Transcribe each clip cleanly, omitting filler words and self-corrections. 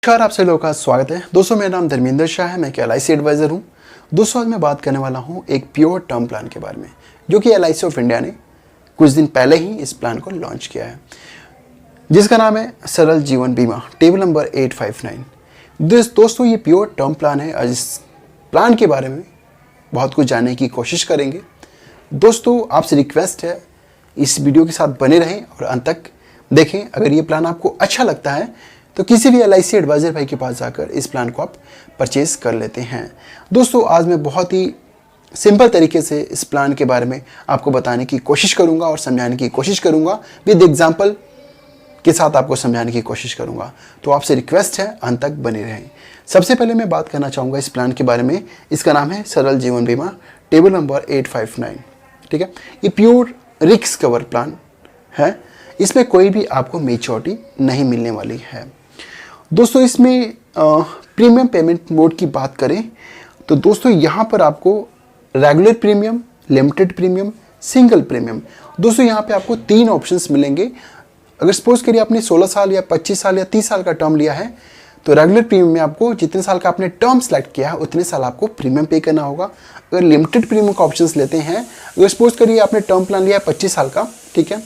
नमस्कार, आप सभी लोगों का स्वागत है। दोस्तों मेरा नाम धर्मेंद्र शाह है, मैं एक LIC एडवाइज़र हूँ। दोस्तों आज मैं बात करने वाला हूँ एक प्योर टर्म प्लान के बारे में, जो कि LIC ऑफ इंडिया ने कुछ दिन पहले ही इस प्लान को लॉन्च किया है, जिसका नाम है सरल जीवन बीमा, टेबल नंबर 859। दोस्तों ये प्योर टर्म प्लान है। आज इस प्लान के बारे में बहुत कुछ जानने की कोशिश करेंगे। दोस्तों आपसे रिक्वेस्ट है, इस वीडियो के साथ बने रहें और अंत तक देखें। अगर ये प्लान आपको अच्छा लगता है तो किसी भी LIC एडवाइज़र भाई के पास जाकर इस प्लान को आप परचेज़ कर लेते हैं। दोस्तों आज मैं बहुत ही सिंपल तरीके से इस प्लान के बारे में आपको बताने की कोशिश करूंगा और समझाने की कोशिश करूंगा, विद एग्जांपल के साथ आपको समझाने की कोशिश करूंगा। तो आपसे रिक्वेस्ट है अंत तक बने रहें। सबसे पहले मैं बात करना चाहूँगा इस प्लान के बारे में। इसका नाम है सरल जीवन बीमा, टेबल नंबर 859। ठीक है, ये प्योर रिस्क कवर प्लान है। इसमें कोई भी आपको मैच्योरिटी नहीं मिलने वाली है। दोस्तों इसमें प्रीमियम पेमेंट मोड की बात करें तो दोस्तों यहाँ पर आपको regular premium, limited premium, single premium, दोस्तों यहाँ पे आपको 3 ऑप्शंस मिलेंगे। अगर सपोज करिए आपने 16 साल या 25 साल या 30 साल का टर्म लिया है तो रेगुलर प्रीमियम में आपको जितने साल का आपने टर्म सेलेक्ट किया है उतने साल आपको प्रीमियम पे करना होगा। अगर लिमिटेड प्रीमियम का ऑप्शंस लेते हैं, अगर सपोज करिए आपने टर्म प्लान लिया है 25 साल का, ठीक है,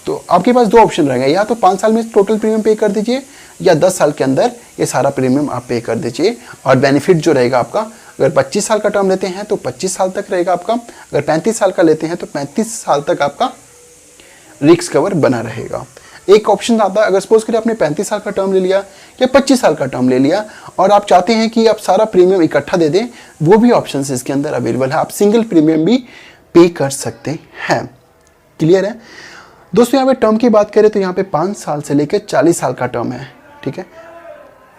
तो आपके पास 2 ऑप्शन रहेंगे, या तो 5 साल में टोटल प्रीमियम पे कर दीजिए या 10 साल के अंदर ये सारा प्रीमियम आप पे कर दीजिए। और बेनिफिट जो रहेगा आपका, अगर 25 साल का टर्म लेते हैं तो 25 साल तक रहेगा आपका, अगर 35 साल का लेते हैं तो 35 साल तक आपका रिस्क कवर बना रहेगा। एक ऑप्शन आता है, अगर सपोज करिए आपने 35 साल का टर्म ले लिया या 25 साल का टर्म ले लिया और आप चाहते हैं कि आप सारा प्रीमियम इकट्ठा दे दें, वो भी ऑप्शन इसके अंदर अवेलेबल है। आप सिंगल प्रीमियम भी पे कर सकते हैं। क्लियर है दोस्तों। यहाँ पे टर्म की बात करें तो यहाँ पे 5 साल से लेकर 40 साल का टर्म है। ठीक है,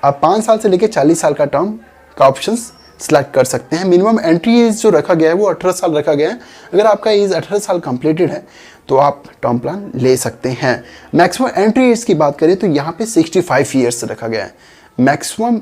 आप 5 साल से लेकर 40 साल का टर्म का ऑप्शन सेलेक्ट कर सकते हैं। मिनिमम एंट्री एज जो रखा गया है वो 18 साल रखा गया है। अगर आपका एज 18 साल कंप्लीटेड है तो आप टर्म प्लान ले सकते हैं। मैक्सिमम एंट्री एज की बात करें तो यहाँ पे 65 ईयर्स रखा गया है। मैक्सिमम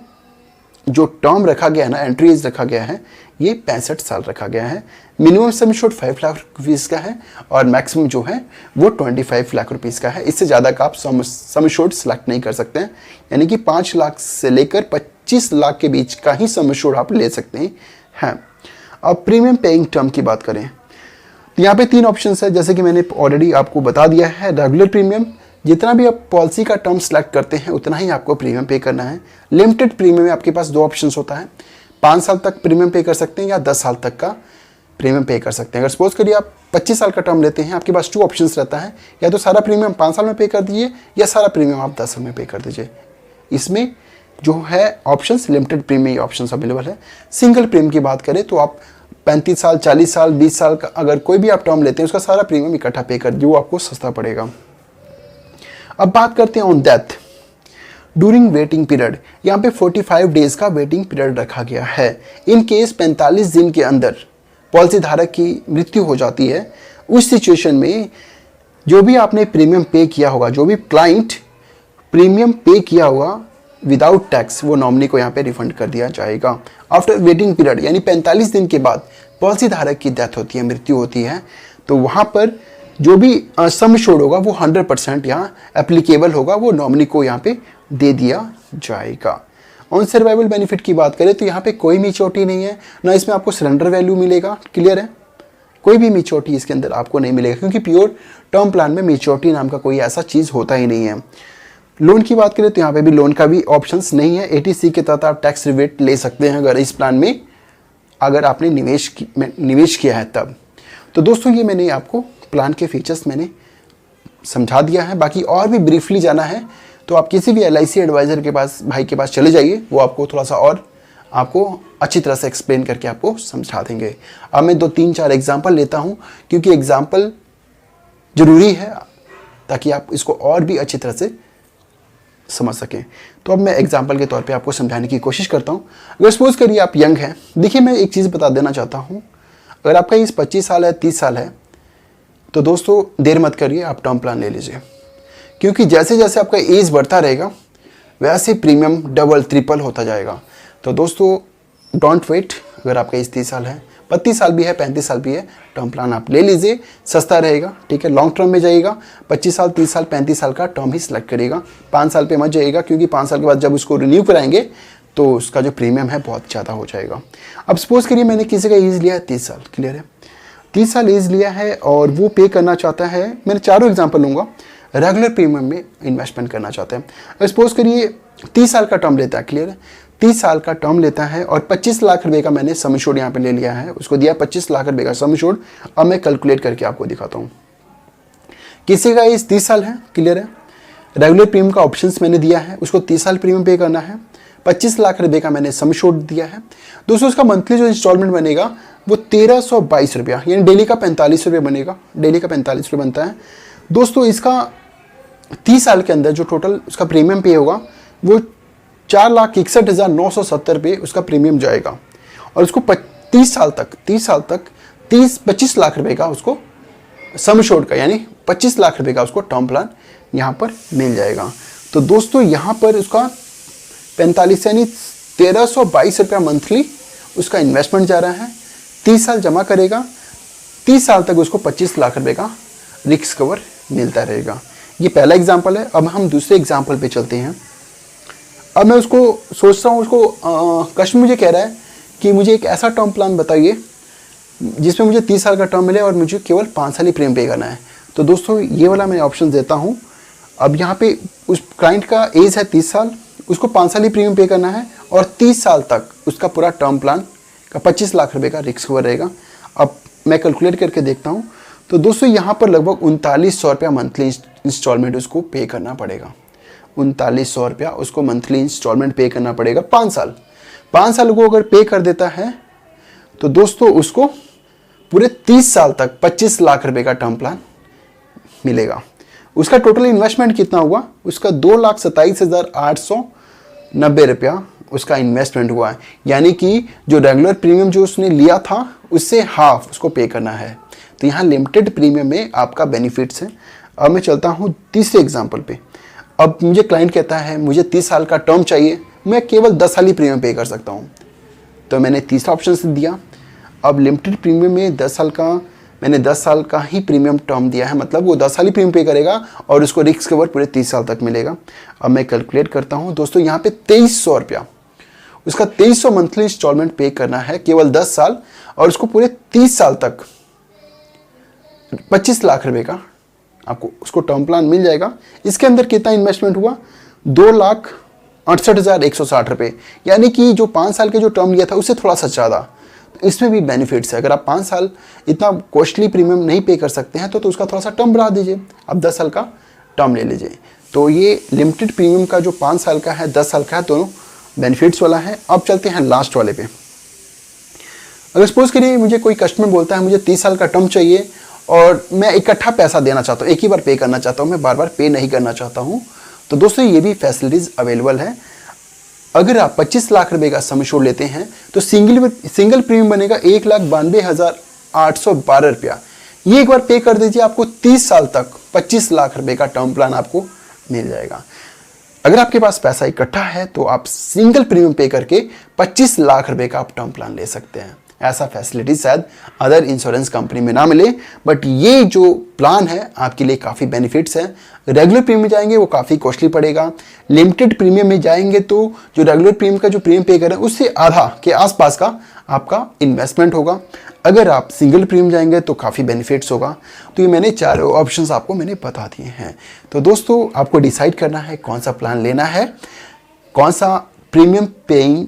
जो टर्म रखा गया है ना, एंट्री एज रखा गया है, ये 65 साल रखा गया है। Minimum sum assured 5 lakh rupees का है और मैक्सिमम जो है वो 25 लाख रुपीज़ का है। इससे ज़्यादा का आप सम एश्योर्ड सेलेक्ट नहीं कर सकते हैं, यानी कि 5 लाख से लेकर 25 लाख के बीच का ही सम एश्योर्ड आप ले सकते हैं। अब प्रीमियम पेइंग टर्म की बात करें तो यहाँ पे 3 ऑप्शन है, जैसे कि मैंने ऑलरेडी आपको बता दिया है। रेगुलर प्रीमियम, जितना भी आप पॉलिसी का टर्म सेलेक्ट करते हैं उतना ही आपको प्रीमियम पे करना है। लिमिटेड प्रीमियम में आपके पास 2 ऑप्शंस होता है, 5 साल तक प्रीमियम पे कर सकते हैं या 10 साल तक का प्रीमियम पे कर सकते हैं। अगर सपोज करिए आप 25 साल का टर्म लेते हैं, आपके पास 2 ऑप्शंस रहता है, या तो सारा प्रीमियम 5 साल में पे कर दीजिए या सारा प्रीमियम आप 10 साल में पे कर दीजिए। इसमें जो है options, limited premium options available है। सिंगल प्रीमियम की बात करें तो आप 35 साल, 40 साल, 20 साल का अगर कोई भी आप टर्म लेते हैं उसका सारा प्रीमियम इकट्ठा पे कर दीजिए, वो आपको सस्ता पड़ेगा। अब बात करते हैं on death during waiting period. यहाँ पे 45 डेज का वेटिंग पीरियड रखा गया है। इन केस 45 दिन के अंदर पॉलिसी धारक की मृत्यु हो जाती है, उस सिचुएशन में जो भी आपने प्रीमियम पे किया होगा, जो भी क्लाइंट प्रीमियम पे किया होगा विदाउट टैक्स, वो नॉमिनी को यहाँ पे रिफंड कर दिया जाएगा। आफ्टर वेटिंग पीरियड यानी 45 दिन के बाद पॉलिसी धारक की डेथ होती है, मृत्यु होती है, तो वहाँ पर जो भी सम एश्योर्ड होगा वो 100% यहाँ एप्लीकेबल होगा, वो नॉमिनी को यहाँ पे दे दिया जाएगा। ऑन सर्वाइवल बेनिफिट की बात करें तो यहाँ पे कोई मैच्योरिटी नहीं है, ना इसमें आपको सरेंडर वैल्यू मिलेगा। क्लियर है, कोई भी मैच्योरिटी इसके अंदर आपको नहीं मिलेगा, क्योंकि प्योर टर्म प्लान में मैच्योरिटी नाम का कोई ऐसा चीज़ होता ही नहीं है। लोन की बात करें तो यहाँ पे भी लोन का भी ऑप्शंस नहीं है। ATC के तहत आप टैक्स रिबेट ले सकते हैं अगर इस प्लान में अगर आपने निवेश किया है तब। तो दोस्तों ये मैंने आपको प्लान के फीचर्स मैंने समझा दिया है। बाकी और भी ब्रीफली जाना है तो आप किसी भी LIC एडवाइज़र के पास, भाई के पास चले जाइए, वो आपको थोड़ा सा और आपको अच्छी तरह से एक्सप्लेन करके आपको समझा देंगे। अब मैं 2-3-4 एग्जांपल लेता हूँ, क्योंकि एग्जांपल ज़रूरी है ताकि आप इसको और भी अच्छी तरह से समझ सकें। तो अब मैं एग्जांपल के तौर पे आपको समझाने की कोशिश करता हूँ। अगर सपोज करिए आप यंग हैं, देखिए मैं एक चीज़ बता देना चाहता हूँ, अगर आपका एज 25 साल है, 30 साल है, तो दोस्तों देर मत करिए, आप टर्म प्लान ले लीजिए, क्योंकि जैसे जैसे आपका एज बढ़ता रहेगा वैसे प्रीमियम डबल ट्रिपल होता जाएगा। तो दोस्तों डोंट वेट। अगर आपका एज 30 साल है, 32 साल भी है, 35 साल भी है, टर्म प्लान आप ले लीजिए, सस्ता रहेगा। ठीक है, लॉन्ग टर्म में जाइएगा, 25 साल, 30 साल, 35 साल का टर्म ही सिलेक्ट करिएगा। 5 साल पे मत जाइएगा, क्योंकि 5 साल के बाद जब उसको रिन्यू कराएंगे तो उसका जो प्रीमियम है बहुत ज़्यादा हो जाएगा। अब सपोज करिए मैंने किसी का एज लिया है 30 साल, क्लियर है, 30 साल एज लिया है और वो पे करना चाहता है, मैंने चारों एग्जाम्पल लूँगा, रेगुलर प्रीमियम में इन्वेस्टमेंट करना चाहते हैं। सपोज करिए 30 साल का टर्म लेता है, क्लियर है, 30 साल का टर्म लेता है और 25 लाख रुपए का मैंने सम एश्योर्ड यहाँ पे ले लिया है, उसको दिया 25 लाख रुपए का सम एश्योर्ड। अब मैं कैलकुलेट करके आपको दिखाता हूँ। किसी का एज 30 साल है, क्लियर है, रेगुलर प्रीमियम का ऑप्शंस मैंने दिया है, उसको 30 साल प्रीमियम पे करना है, 25 लाख रुपए का मैंने सम एश्योर्ड दिया है। दोस्तों उसका मंथली जो इंस्टॉलमेंट बनेगा वो 1322 रुपया, यानी डेली का 45 रुपये बनेगा, डेली का 45 रुपये बनता है। दोस्तों इसका 30 साल के अंदर जो टोटल उसका प्रीमियम पे होगा वो 4,61,970 रुपये उसका प्रीमियम जाएगा और उसको 30 साल तक 25 लाख रुपए का उसको सम एश्योर्ड का, यानी 25 लाख रुपए का उसको टर्म प्लान यहाँ पर मिल जाएगा। तो दोस्तों यहाँ पर उसका 45 यानी 1322 रुपया मंथली उसका इन्वेस्टमेंट जा रहा है। 30 साल जमा करेगा, 30 साल तक उसको 25 लाख रुपए का रिस्क कवर मिलता रहेगा। ये पहला एग्जाम्पल है। अब हम दूसरे एग्जाम्पल पे चलते हैं। अब मैं उसको सोच रहा हूँ, उसको कस्टमर मुझे कह रहा है कि मुझे एक ऐसा टर्म प्लान बताइए जिसमें मुझे 30 साल का टर्म मिले और मुझे केवल 5 साल ही प्रीमियम पे करना है। तो दोस्तों ये वाला मैं ऑप्शन देता हूँ। अब यहाँ पे उस क्लाइंट का एज है 30 साल, उसको 5 साल ही प्रीमियम पे करना है और 30 साल तक उसका पूरा टर्म प्लान का 25 लाख रुपए का रिस्क कवर रहेगा। अब मैं कैलकुलेट करके देखता हूँ। तो दोस्तों यहाँ पर लगभग 3900 रुपया मंथली इंस्टॉलमेंट उसको पे करना पड़ेगा। 3900 रुपया उसको मंथली इंस्टॉलमेंट पे करना पड़ेगा। 5 साल को अगर पे कर देता है तो दोस्तों उसको पूरे 30 साल तक 25 लाख रुपए का टर्म प्लान मिलेगा। उसका टोटल इन्वेस्टमेंट कितना हुआ? उसका 2,27,890 रुपया उसका इन्वेस्टमेंट हुआ है, यानी कि जो रेगुलर प्रीमियम जो उसने लिया था उससे हाफ उसको पे करना है। तो यहाँ लिमिटेड प्रीमियम में आपका बेनिफिट्स है। अब मैं चलता हूँ तीसरे एग्जाम्पल पे। अब मुझे क्लाइंट कहता है मुझे 30 साल का टर्म चाहिए, मैं केवल 10 साल ही प्रीमियम पे कर सकता हूँ। तो मैंने तीसरा ऑप्शन से दिया। अब लिमिटेड प्रीमियम में 10 साल का मैंने 10 साल का ही प्रीमियम टर्म दिया है, मतलब वो 10 साल ही प्रीमियम पे करेगा और उसको रिस्क कवर पूरे 30 साल तक मिलेगा। अब मैं कैलकुलेट करता हूँ दोस्तों, यहाँ पे 2300 रुपया उसका 2300 मंथली इंस्टॉलमेंट पे करना है केवल 10 साल और उसको पूरे 30 साल तक 25 लाख रुपए का आपको उसको टर्म प्लान मिल जाएगा। इसके अंदर कितना इन्वेस्टमेंट हुआ? 2,68,160 रुपये, यानी कि जो 5 साल के जो टर्म लिया था उससे थोड़ा सा ज़्यादा। तो इसमें भी बेनिफिट्स है। अगर आप 5 साल इतना कॉस्टली प्रीमियम नहीं पे कर सकते हैं तो उसका थोड़ा सा टर्म बढ़ा दीजिए, आप 10 साल का टर्म ले लीजिए। तो ये लिमिटेड प्रीमियम का जो 5 साल का है 10 साल का है, दोनों बेनिफिट्स वाला है। अब चलते हैं लास्ट वाले पे। अगर सपोज करिए मुझे कोई कस्टमर बोलता है मुझे 30 साल का टर्म चाहिए और मैं इकट्ठा पैसा देना चाहता हूँ, एक ही बार पे करना चाहता हूँ, मैं बार बार पे नहीं करना चाहता हूँ, तो दोस्तों ये भी फैसिलिटीज़ अवेलेबल है। अगर आप 25 लाख रुपए का सम एश्योर्ड लेते हैं तो सिंगल प्रीमियम बनेगा 1,92,812 रुपया। ये एक बार पे कर दीजिए, आपको 30 साल तक 25 लाख रुपए का टर्म प्लान आपको मिल जाएगा। अगर आपके पास पैसा इकट्ठा है तो आप सिंगल प्रीमियम पे करके 25 लाख रुपए का आप टर्म प्लान ले सकते हैं। ऐसा फैसिलिटी शायद अदर इंश्योरेंस कंपनी में ना मिले, बट ये जो प्लान है आपके लिए काफ़ी बेनिफिट्स है। रेगुलर प्रीमियम में जाएंगे वो काफ़ी कॉस्टली पड़ेगा, लिमिटेड प्रीमियम में जाएंगे तो जो रेगुलर प्रीमियम का जो प्रीमियम पे करें उससे आधा के आसपास का आपका इन्वेस्टमेंट होगा। अगर आप सिंगल प्रीमियम जाएंगे तो काफ़ी बेनिफिट्स होगा। तो ये मैंने चारों ऑप्शंस आपको मैंने बता दिए हैं। तो दोस्तों आपको डिसाइड करना है कौन सा प्लान लेना है, कौन सा प्रीमियम पेइंग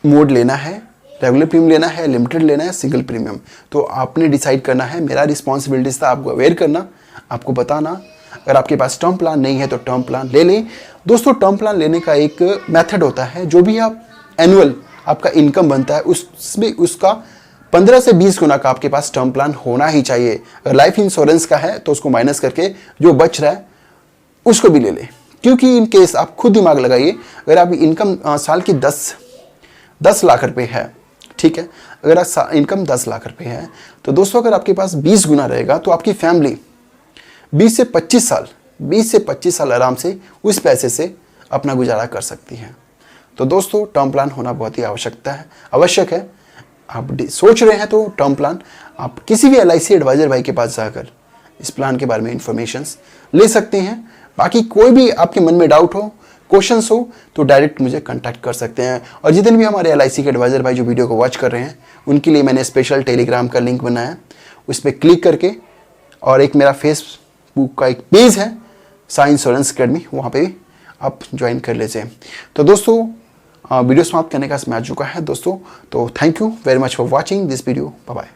मोड लेना है, रेगुलर प्रीमियम लेना है, लिमिटेड लेना है, सिंगल प्रीमियम। तो आपने डिसाइड करना है। मेरा रिस्पॉन्सिबिलिटीज था आपको अवेयर करना, आपको बताना। अगर आपके पास टर्म प्लान नहीं है तो टर्म प्लान ले लें। दोस्तों टर्म प्लान लेने का एक मेथड होता है, जो भी आप एनुअल आपका इनकम बनता है उसमें उसका 15 से 20 गुना का आपके पास टर्म प्लान होना ही चाहिए। अगर लाइफ इंश्योरेंस का है तो उसको माइनस करके जो बच रहा है उसको भी ले लें, क्योंकि इन केस आप खुद दिमाग लगाइए। अगर आपकी इनकम साल की 10 लाख रुपए है, ठीक है, अगर इनकम 10 लाख रुपए है तो दोस्तों अगर आपके पास 20 गुना रहेगा तो आपकी फैमिली 20 से 25 साल आराम से उस पैसे से अपना गुजारा कर सकती है। तो दोस्तों टर्म प्लान होना बहुत ही आवश्यक है। आप सोच रहे हैं तो टर्म प्लान आप किसी भी LIC एडवाइज़र भाई के पास जाकर इस प्लान के बारे में इंफॉर्मेशंस ले सकते हैं। बाकी कोई भी आपके मन में डाउट हो, क्वेश्चंस हो तो डायरेक्ट मुझे कांटेक्ट कर सकते हैं। और जितने भी हमारे LIC के एडवाइज़र भाई जो वीडियो को वॉच कर रहे हैं उनके लिए मैंने स्पेशल टेलीग्राम का लिंक बनाया, उस पर क्लिक करके, और एक मेरा फेसबुक का एक पेज है साई इंश्योरेंस अकेडमी, वहाँ पे आप ज्वाइन कर लीजिए। तो दोस्तों वीडियो समाप्त करने का समय आ चुका है दोस्तों, तो thank you very much for watching this video. Bye bye.